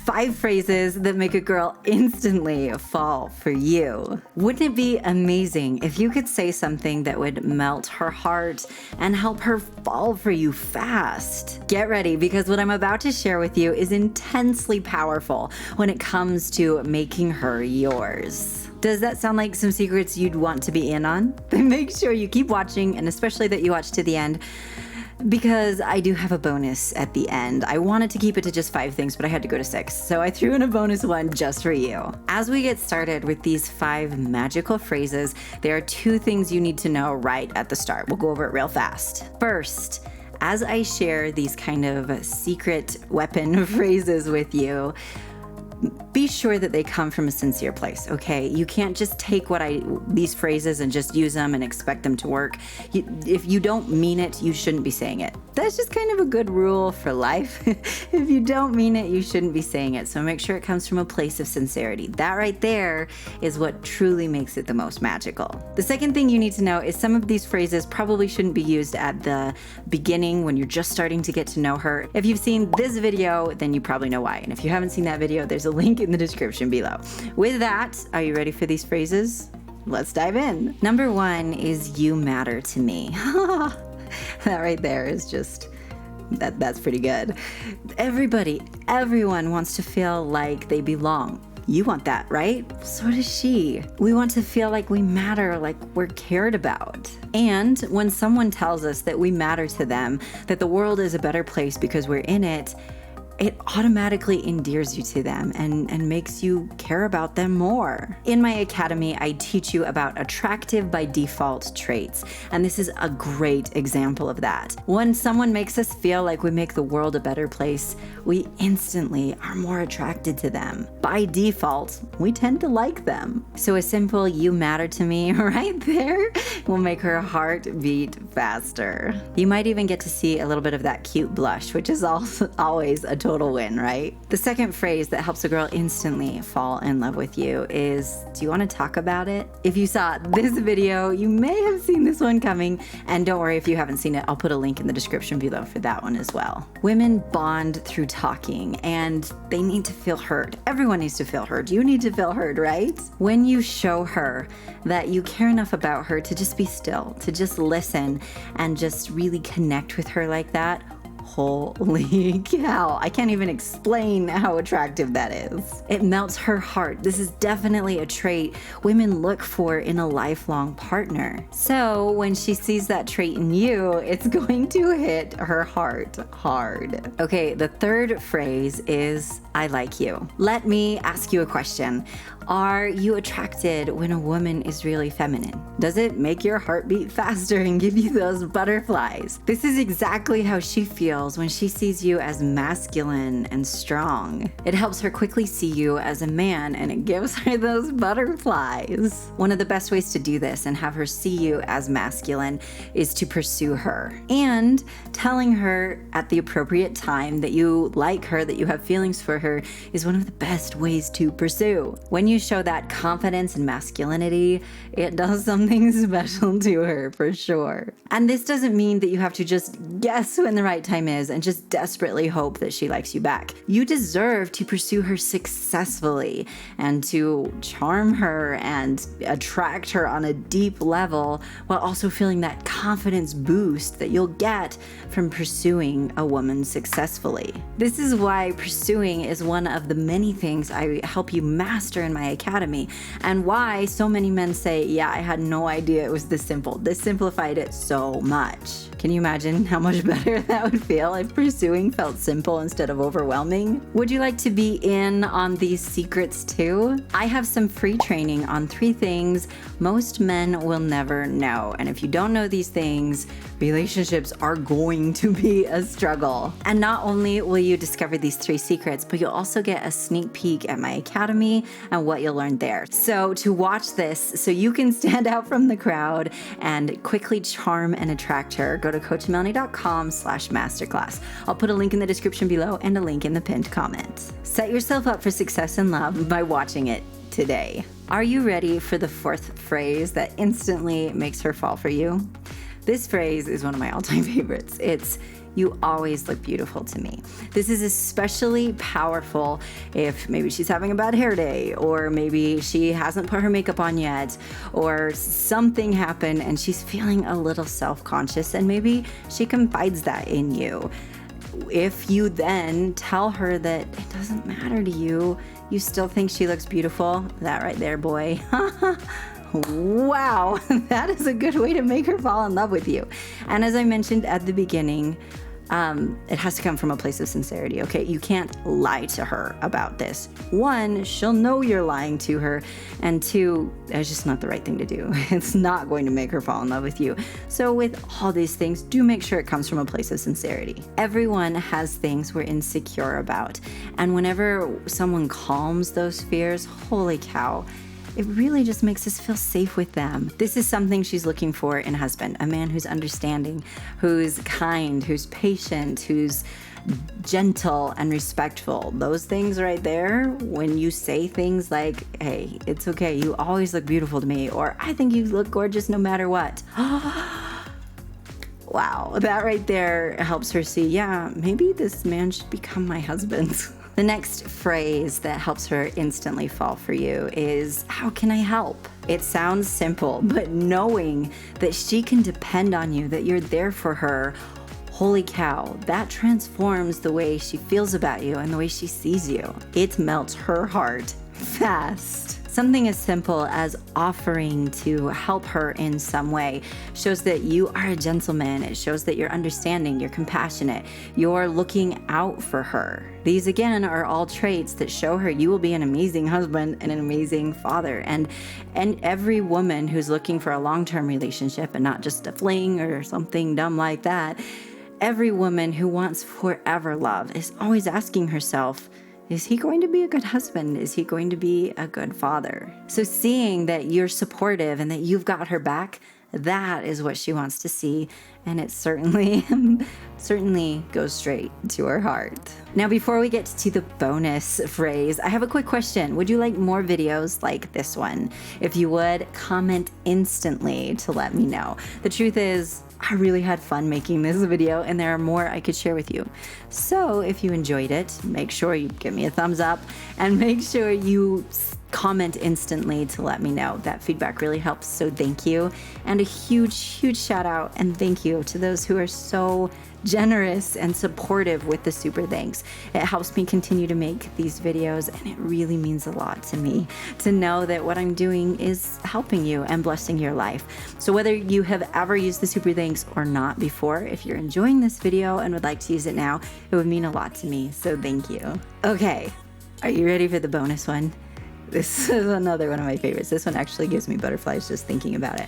5 phrases that make a girl instantly fall for you. Wouldn't it be amazing if you could say something that would melt her heart and help her fall for you fast? Get ready, because what I'm about to share with you is intensely powerful when it comes to making her yours. Does that sound like some secrets you'd want to be in on? Then make sure you keep watching, and especially that you watch to the end, because I do have a bonus at the end. I wanted to keep it to just 5 things, but I had to go to 6. So I threw in a bonus one just for you. As we get started with these 5 magical phrases, there are 2 things you need to know right at the start. We'll go over it real fast. First, as I share these kind of secret weapon phrases with you, be sure that they come from a sincere place, okay? You can't just take these phrases and just use them and expect them to work. If you don't mean it, you shouldn't be saying it. That's just kind of a good rule for life. If you don't mean it, you shouldn't be saying it. So make sure it comes from a place of sincerity. That right there is what truly makes it the most magical. The second thing you need to know is some of these phrases probably shouldn't be used at the beginning when you're just starting to get to know her. If you've seen this video, then you probably know why. And if you haven't seen that video, there's a link in the description below. With that, are you ready for these phrases? Let's dive in. Number 1 is "you matter to me." That right there is just, that's pretty good. Everyone wants to feel like they belong. You want that, right? So does she. We want to feel like we matter, like we're cared about. And when someone tells us that we matter to them, that the world is a better place because we're in it, it automatically endears you to them and makes you care about them more. In my academy, I teach you about attractive by default traits, and this is a great example of that. When someone makes us feel like we make the world a better place, we instantly are more attracted to them. By default, we tend to like them. So a simple "you matter to me" right there will make her heart beat faster. You might even get to see a little bit of that cute blush, which is also always a total win, right? The second phrase that helps a girl instantly fall in love with you is, "do you want to talk about it?" If you saw this video, you may have seen this one coming, and don't worry if you haven't seen it, I'll put a link in the description below for that one as well. Women bond through talking, and they need to feel heard. Everyone needs to feel heard. You need to feel heard, right? When you show her that you care enough about her to just be still, to just listen, and just really connect with her like that, holy cow, I can't even explain how attractive that is. It melts her heart. This is definitely a trait women look for in a lifelong partner. So when she sees that trait in you, it's going to hit her heart hard. Okay, the third phrase is "I like you." Let me ask you a question. Are you attracted when a woman is really feminine? Does it make your heart beat faster and give you those butterflies? This is exactly how she feels when she sees you as masculine and strong. It helps her quickly see you as a man, and it gives her those butterflies. One of the best ways to do this and have her see you as masculine is to pursue her. And telling her at the appropriate time that you like her, that you have feelings for her, is one of the best ways to pursue. When you show that confidence and masculinity, it does something special to her for sure. And this doesn't mean that you have to just guess when the right time is and just desperately hope that she likes you back. You deserve to pursue her successfully and to charm her and attract her on a deep level, while also feeling that confidence boost that you'll get from pursuing a woman successfully. This is why pursuing is one of the many things I help you master in my academy, and why so many men say, "Yeah, I had no idea it was this simple." This simplified it so much. Can you imagine how much better that would feel if pursuing felt simple instead of overwhelming? Would you like to be in on these secrets too? I have some free training on 3 things most men will never know. And if you don't know these things, relationships are going to be a struggle. And not only will you discover these 3 secrets, but you'll also get a sneak peek at my academy and what you'll learn there. So to watch this, so you can stand out from the crowd and quickly charm and attract her, go to coachmelannie.com/masterclass. I'll put a link in the description below and a link in the pinned comment. Set yourself up for success in love by watching it today. Are you ready for the 4th phrase that instantly makes her fall for you? This phrase is one of my all-time favorites. It's You always look beautiful to me. This is especially powerful if maybe she's having a bad hair day, or maybe she hasn't put her makeup on yet, or something happened and she's feeling a little self-conscious, and maybe she confides that in you. If you then tell her that it doesn't matter to you, you still think she looks beautiful, that right there, boy. Wow, that is a good way to make her fall in love with you. And as I mentioned at the beginning, it has to come from a place of sincerity, okay? You can't lie to her about this. One, she'll know you're lying to her. And two, it's just not the right thing to do. It's not going to make her fall in love with you. So with all these things, do make sure it comes from a place of sincerity. Everyone has things we're insecure about. And whenever someone calms those fears, holy cow, it really just makes us feel safe with them. This is something she's looking for in a husband, a man who's understanding, who's kind, who's patient, who's gentle and respectful. Those things right there, when you say things like, hey, it's okay, you always look beautiful to me, or I think you look gorgeous no matter what. Wow, that right there helps her see, yeah, maybe this man should become my husband. The next phrase that helps her instantly fall for you is, how can I help? It sounds simple, but knowing that she can depend on you, that you're there for her, holy cow, that transforms the way she feels about you and the way she sees you. It melts her heart fast. Something as simple as offering to help her in some way shows that you are a gentleman. It shows that you're understanding, you're compassionate, you're looking out for her. These, again, are all traits that show her you will be an amazing husband and an amazing father. And every woman who's looking for a long-term relationship and not just a fling or something dumb like that, every woman who wants forever love is always asking herself, is he going to be a good husband? Is he going to be a good father? So seeing that you're supportive and that you've got her back, that is what she wants to see. And it certainly goes straight to her heart. Now, before we get to the bonus phrase, I have a quick question. Would you like more videos like this one? If you would, comment instantly to let me know. The truth is, I really had fun making this video, and there are more I could share with you. So if you enjoyed it, make sure you give me a thumbs up and make sure you comment instantly to let me know. That feedback really helps, so thank you. And a huge, huge shout out and thank you to those who are so generous and supportive with the super thanks. It helps me continue to make these videos, and it really means a lot to me to know that what I'm doing is helping you and blessing your life. So whether you have ever used the super thanks or not before, if you're enjoying this video and would like to use it now, it would mean a lot to me, so thank you. Okay, are you ready for the bonus one? This is another one of my favorites. This one actually gives me butterflies just thinking about it.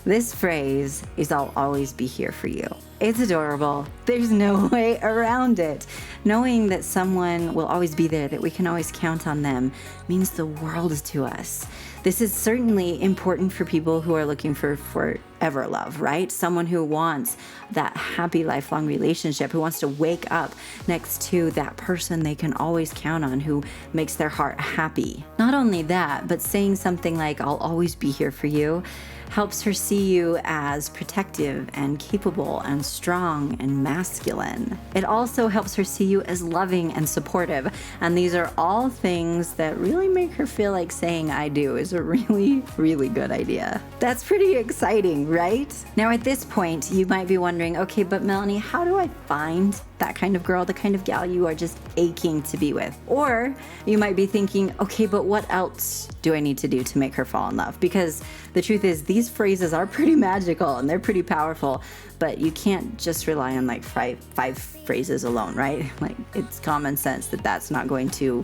This phrase is, I'll always be here for you. It's adorable. There's no way around it. Knowing that someone will always be there, that we can always count on them, means the world to us. This is certainly important for people who are looking for forever love, right? Someone who wants that happy lifelong relationship, who wants to wake up next to that person they can always count on, who makes their heart happy. Not only that, but saying something like, I'll always be here for you, helps her see you as protective and capable and strong and masculine. It also helps her see you as loving and supportive. And these are all things that really make her feel like saying I do is a really, really good idea. That's pretty exciting, right? Now at this point, you might be wondering, okay, but Melannie, how do I find that kind of girl, the kind of gal you are just aching to be with? Or you might be thinking, okay, but what else do I need to do to make her fall in love? Because the truth is, these phrases are pretty magical and they're pretty powerful, but you can't just rely on like five phrases alone, right? Like, it's common sense that that's not going to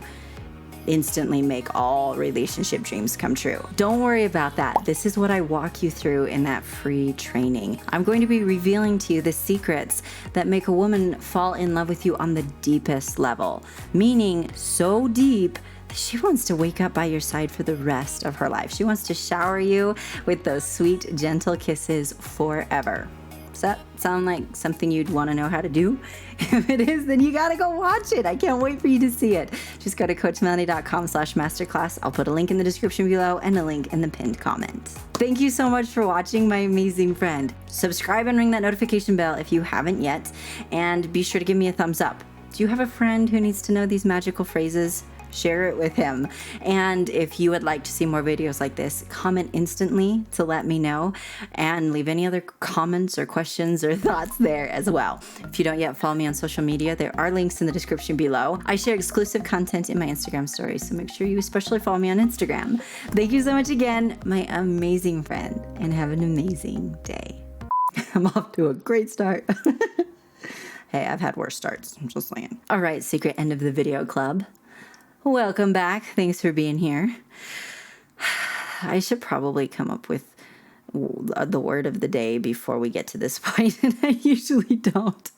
instantly make all relationship dreams come true. Don't worry about that. This is what I walk you through in that free training. I'm going to be revealing to you the secrets that make a woman fall in love with you on the deepest level, meaning so deep that she wants to wake up by your side for the rest of her life. She wants to shower you with those sweet, gentle kisses forever. that sound like something you'd want to know how to do? If it is, then you gotta go watch it. I can't wait for you to see it. Just go to coachmelannie.com/masterclass. I'll put a link in the description below and a link in the pinned comment. Thank you so much for watching, my amazing friend. Subscribe and ring that notification bell if you haven't yet, and be sure to give me a thumbs up. Do you have a friend who needs to know these magical phrases? Share it with him. And if you would like to see more videos like this, comment instantly to let me know, and leave any other comments or questions or thoughts there as well. If you don't yet follow me on social media, there are links in the description below. I share exclusive content in my Instagram stories, so make sure you especially follow me on Instagram. Thank you so much again, my amazing friend, and have an amazing day. I'm off to a great start. Hey, I've had worse starts, I'm just saying. All right, secret end of the video club. Welcome back. Thanks for being here. I should probably come up with the word of the day before we get to this point, and I usually don't.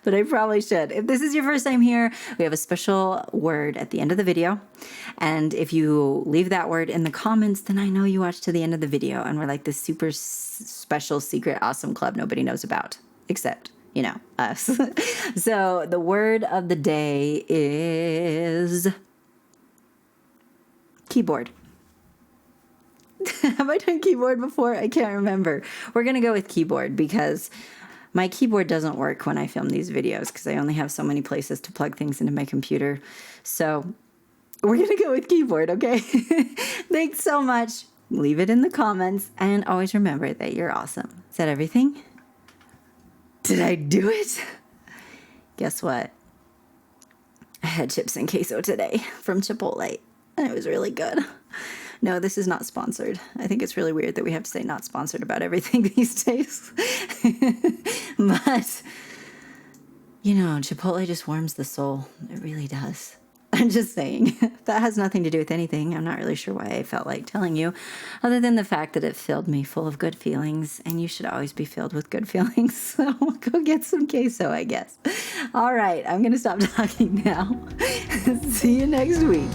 But I probably should. If this is your first time here, we have a special word at the end of the video. And if you leave that word in the comments, then I know you watched to the end of the video, and we're like this super special, secret, awesome club nobody knows about, except us. So the word of the day is keyboard. Have I done keyboard before? I can't remember. We're going to go with keyboard because my keyboard doesn't work when I film these videos because I only have so many places to plug things into my computer. So we're going to go with keyboard, okay? Thanks so much. Leave it in the comments, and always remember that you're awesome. Is that everything? Did I do it? Guess what? I had chips and queso today from Chipotle, and it was really good. No, this is not sponsored. I think it's really weird that we have to say not sponsored about everything these days. But, Chipotle just warms the soul. It really does. I'm just saying. That has nothing to do with anything. I'm not really sure why I felt like telling you, other than the fact that it filled me full of good feelings, and you should always be filled with good feelings. So go get some queso, I guess. All right, I'm going to stop talking now. See you next week.